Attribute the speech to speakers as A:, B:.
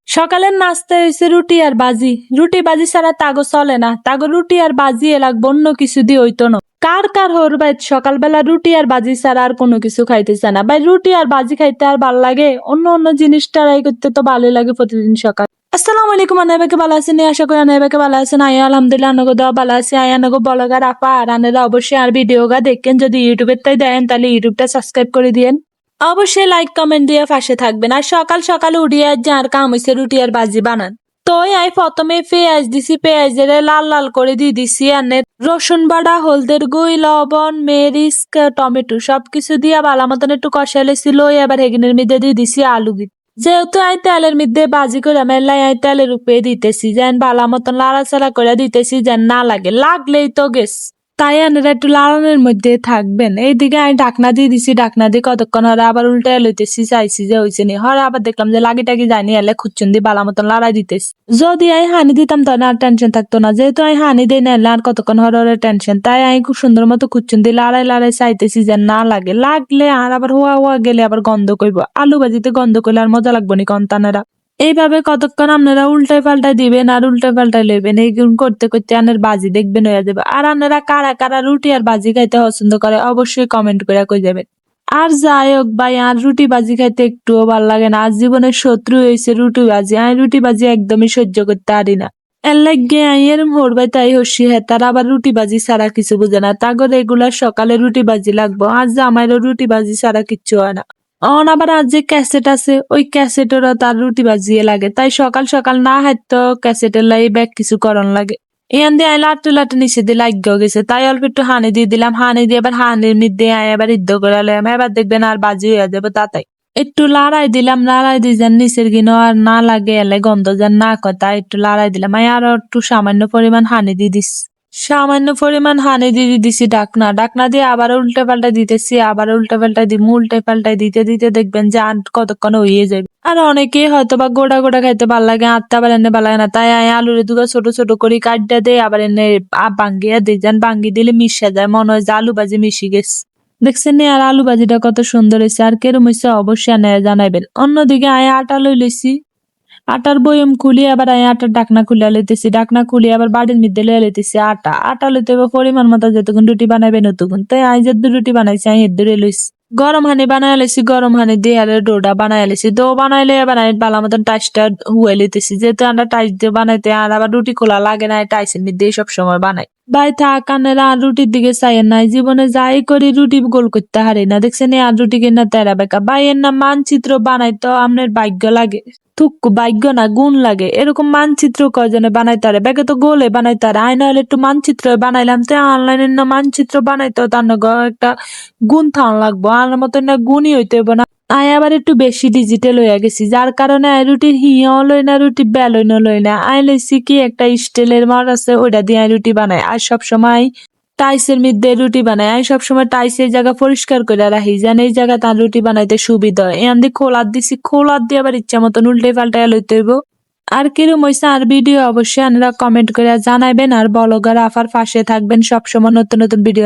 A: সকালের নাস্তা হয়েছে রুটি আর বাজি। রুটি বাজি ছাড়া তাগো চলে না, তাগো রুটি আর বাজি লাগবে, অন্য কিছু দিয়ে হইতো না। কার কার হর ভাই সকালবেলা রুটি আর বাজি ছাড়া আর কোনো কিছু খাইতেছে না ভাই? রুটি আর বাজি খাইতে আর ভাল লাগে? অন্য অন্য জিনিস ট্রাই করতে তো ভালোই লাগে প্রতিদিন সকাল। আসসালামু আলাইকুম, আনাইবাকে ভালো আছেন? আশা করি আনাইবাকে ভালো আছেন। আয়া আলহামদুলিল্লাহ আনগো দেওয়া ভালো আছে। আয়া আনগো বলগার আপা আর আনেরা অবশ্যই আর ভিডিওগা দেখেন। যদি ইউটিউবের তাই দেন তাহলে ইউটিউবটা সাবস্ক্রাইব করে দিয়েন। অবশ্যই লাইক কমেন্ট দিয়ে পাশে থাকবেন। আর সকাল সকাল উঠিয়ে যার কাম হইছে রুটি আর বাজি বানান। তো আই প্রথমে পেঁয়াজ দিছি, পেঁয়াজের লাল লাল করে দিয়ে দিছি আনে রসুন বাটা, হলদের গুঁই, লবণ, মরিচ, টমেটো সবকিছু দিয়া ভালো মতন একটু কষাই লেছিল। এবার হেগিনের মধ্যে দিয়ে দিছি আলু গিট। যেহেতু আই তেলের মধ্যে বাজি করে মেলাই আই তেলের উপরে দিতেছি, যেন ভালো মতন লাড়াচাড়া করে দিতেছি, যেন না লাগে, লাগলেই তো গেছ। তাই আনারা একটু লাড়ানোর মধ্যে থাকবেন। এইদিকে আমি ঢাকনা দিয়ে দিছি, ঢাকনা দিয়ে কতক্ষণ হরে আবার উল্টায় লইতেছি, চাইছি যে হইছে নি, হরে আবার দেখলাম যে লাগি টাগি যায়নি, এলে খুচ্চুন দিয়ে বালা মতন লড়াই দিতেছি। যদি আমি হানি দিতাম তাহলে আর টেনশন থাকতো না, যেহেতু আমি হানি দিই না এলে আর কতক্ষণ হরে টেনশন। তাই আমি খুব সুন্দর মতো খুচ্চুন দিয়ে লড়াই লড়াই চাইতেছি যে না লাগে, লাগলে আর আবার হুয়া হুয়া গেলে আবার গন্ধ করবো। আলু ভাজিতে গন্ধ করলে আর মজা লাগবো নি কন্তানেরা। এইভাবে কতক্ষণ আপনারা উল্টাই পাল্টাই দিবেন আর উল্টাই পাল্টাই লইবেন, এইগুলো করতে করতে আনের বাজি দেখবেন হয়ে যাবে। আর আপনারা কারা কারা রুটি আর বাজি খাইতে পছন্দ করে অবশ্যই কমেন্ট করে কই যাবেন। আর যাই হোক ভাই, আর রুটি বাজি খাইতে একটুও ভাল লাগে না। আর জীবনের শত্রু হয়েছে রুটি বাজি। আমি রুটি বাজি একদমই সহ্য করতে পারি না। এর লাগে আমি এরম হরবাই তাই হসি, হ্যাঁ তারা আবার রুটি বাজি ছাড়া কিছু বুঝে না। তাগো রেগুলার সকালে রুটি বাজি লাগবো, আর জামাইরও রুটি বাজি ছাড়া কিচ্ছু হয় না। আবার আজ যে ক্যাসেট আছে ওই ক্যাসেটেরও তার রুটি বাজিয়ে লাগে, তাই সকাল সকাল না হাঁটতো ক্যাসেটের লাই ব্যাগ কিছু করন লাগে। এখান দিয়ে আই লাট্টু লাট্টু নিচে দিয়ে লাগিয়েও গেছে, তাই অল্প একটু হানি দিয়ে দিলাম। হানি দিয়ে আবার হানির মধ্যে আয় আবার ইদ্দ করে লাম, এবার দেখবেন আর বাজি হয়ে যাবে তাতাই। একটু লড়াই দিলাম, লড়াই দিয়ে যেন নিচের গিনো আর না লাগে, এলে গন্ধ যেন না কথা একটু লড়াই দিলাম। আমি আরো একটু সামান্য পরিমাণ হানি দিয়ে দিস, সামান্য পরিমাণ হানি দিয়ে দিছি ঢাকনা। ঢাকনা দিয়ে আবার উল্টে পাল্টা দিতেছি, আবার উল্টে পাল্টা দিব, উল্টে পাল্টাই দিতে দিতে দেখবেন যে আর কতক্ষণ হয়ে যাবে। আর অনেকেই হয়তো বা গোড়া গোড়া খাইতে ভাল লাগে, আত্মা আবার এনে ভাল লাগে না, তাই আমি আলুর দুটো ছোট ছোট করে কাটটা দেই, আবার এনে ভাঙ্গিয়া দিই, যেন ভাঙ্গি দিলে মিশা যায়, মনে হয় যে আলু ভাজি মিশি গেছে। দেখছেন নি আর আলু ভাজিটা কত সুন্দর হয়েছে? আর কেরম হয়েছে অবশ্যই আনায়া জানাইবেন। অন্যদিকে আমি আটা লই লইছি, আটার বয়ম খুলি আবার আমি আটার ঢাকনা খুলে লইতেছি, ঢাকনা খুলি আবার বাড়ির মধ্যে লইয়া লইতেছি আটা। আটা লইতে হবে পরিমাণ মতো, যতক্ষণ রুটি বানাইবেন অতক্ষণ। তাই আমি যে রুটি বানাইছি আমি এর লইছি। গরম হানি বানাই লইছি, গরম হানি দিয়ে আর ডোটা বানাই লইছি। ডো বানাইলে এবার আমি ভালো মতন টাইসটা হুয়ে লইতেছি, যেহেতু আমরা টাইস দিয়ে বানাইতে আর আবার রুটি খোলা লাগে না, টাইসের মধ্যে সবসময় বানাই। ভাই থাক আনেরা আর রুটির দিকে চাইয়েন নাই, জীবনে যাই করি রুটি গোল করতে হারি না। দেখছেন আর রুটি কিনা তেরা বেকা। ভাই এর না মানচিত্র বানাইতো আপনার ভাগ্য লাগে, থুকু ভাগ্য না গুণ লাগে। এরকম মানচিত্র কয়জনে বানাইতে পারে? ব্যাগে তো গোলে বানাইতে পারে, আয় নাহলে একটু মানচিত্র বানাইলাম। তো অনলাইনের না মানচিত্র বানাইতো তার না একটা গুণ থান লাগবো, আমার মতো না গুণই হইতে হইব না। আয় আবার একটু বেশি ডিজিটাল হইয়া গেছি, যার কারণে আয় রুটির হিয়াও লই না, রুটি বেলইনও লই না। আয় লইছি কি একটা স্টিলের মার আছে, ওইটা দিয়ে আয় রুটি বানাই। আর সবসময় টাইসের মধ্যে রুটি বানাই। আমি সবসময় টাইসের জায়গা পরিষ্কার করে রাখি, যেন এই জায়গা তার রুটি বানাইতে সুবিধা হয়। এখান দিয়ে খোলার দিছি, খোলার দিয়ে আবার ইচ্ছা মতন উল্টে পাল্টাই লইতে হইব। আর কিরম হইছে আর ভিডিও অবশ্যই আপনারা কমেন্ট করে জানাইবেন। আর ব্লগার আফার পাশে থাকবেন, সবসময় নতুন নতুন ভিডিও